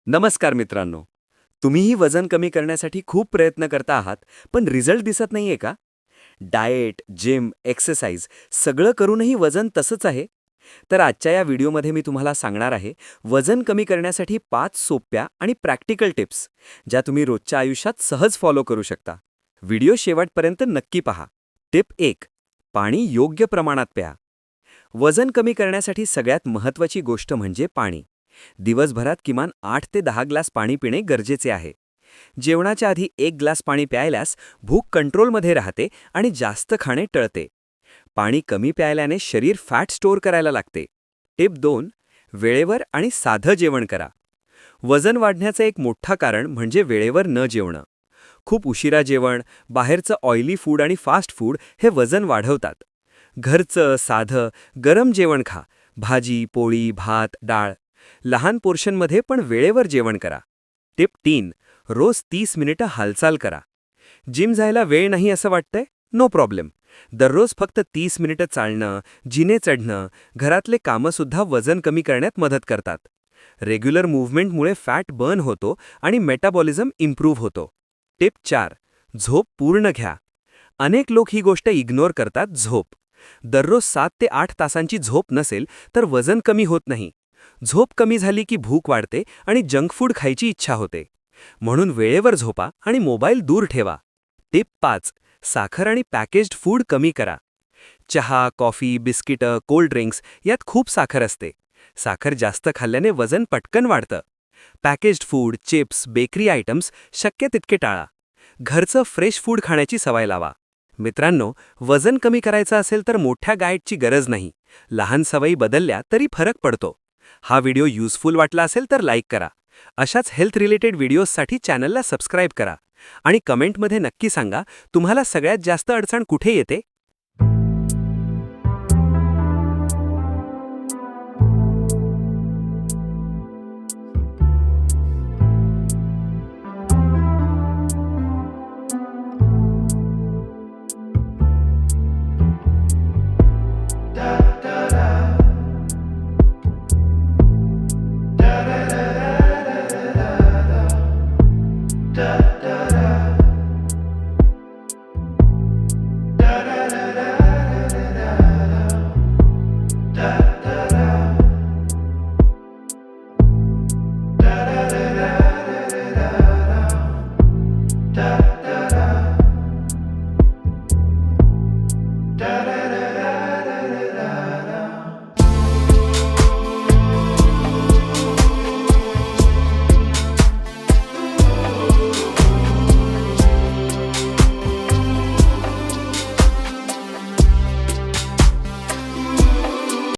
नमस्कार मित्रांनो. तुम्हीही वजन कमी करण्यासाठी खूप प्रयत्न करता आहात, पण रिझल्ट दिसत नाहीये का? डाएट, जिम, एक्सरसाइज सगळं करूनही वजन तसंच आहे? तर आजच्या या व्हिडिओमध्ये मी तुम्हाला सांगणार आहे, वजन कमी करण्यासाठी 5 सोप्या आणि प्रॅक्टिकल टिप्स, ज्या तुम्ही रोजच्या आयुष्यात सहज फॉलो करू शकता. व्हिडिओ शेवटपर्यंत नक्की पहा. टिप 1. पाणी योग्य प्रमाणात प्या. वजन कमी करण्यासाठी सगळ्यात महत्त्वाची गोष्ट म्हणजे पाणी. दिवसभरात किमान 8 ते 10 ग्लास पाणी पिणे गरजेचे आहे. जेवणाच्या आधी 1 ग्लास पाणी प्यायल्यास भूक कंट्रोलमध्ये राहते आणि जास्त खाणे टळते. पाणी कमी प्यायल्याने शरीर फॅट स्टोअर करायला लागते. टिप 2. वेळेवर आणि साधं जेवण करा. वजन वाढण्याचं एक मोठं कारण म्हणजे वेळेवर न जेवणं. खूप उशिरा जेवण, बाहेरचं ऑइली फूड आणि फास्ट फूड हे वजन वाढवतात. घरचं, साधं, गरम जेवण खा. भाजी, पोळी, भात, डाळ. लहान पोर्शनमध्ये पण वेळेवर जेवण करा. टिप 3. रोज 30 मिनिटं हालचाल करा. जिम जायला वेळ नाही असं वाटतंय? No problem. दररोज फक्त 30 मिनिटं चालणं, जिने चढणं, घरातले कामंसुद्धा वजन कमी करण्यात मदत करतात. रेग्युलर मूव्हमेंटमुळे फॅट बर्न होतो आणि मेटाबॉलिझम इम्प्रूव्ह होतो. टिप 4. झोप पूर्ण घ्या. अनेक लोक ही गोष्ट इग्नोर करतात. झोप. दररोज 7 ते 8 तासांची झोप नसेल तर वजन कमी होत नाही. झोप कमी झाली की भूक वाढते आणि जंक फूड खायची इच्छा होते. म्हणून वेळेवर झोपा आणि मोबाईल दूर ठेवा. टिप 5. साखर आणि पॅकेज्ड फूड कमी करा. चहा, कॉफी, बिस्किटं, कोल्ड ड्रिंक्स यात खूप साखर असते. साखर जास्त खाल्ल्याने वजन पटकन वाढतं. Packaged food, chips, bakery items शक्य तितके टाळा. घरचं फ्रेश फूड खाण्याची सवय लावा. मित्रांनो, वजन कमी करायचं असेल तर मोठ्या डाएटची गरज नाही. लहान सवयी बदलल्या तरी फरक पडतो. हा व्हिडिओ युजफुल वाटला असेल तर लाईक करा. अशाच हेल्थ रिलेटेड व्हिडिओजसाठी चॅनलला सबस्क्राईब करा. आणि कमेंटमध्ये नक्की सांगा, तुम्हाला सगळ्यात जास्त अडचण कुठे येते?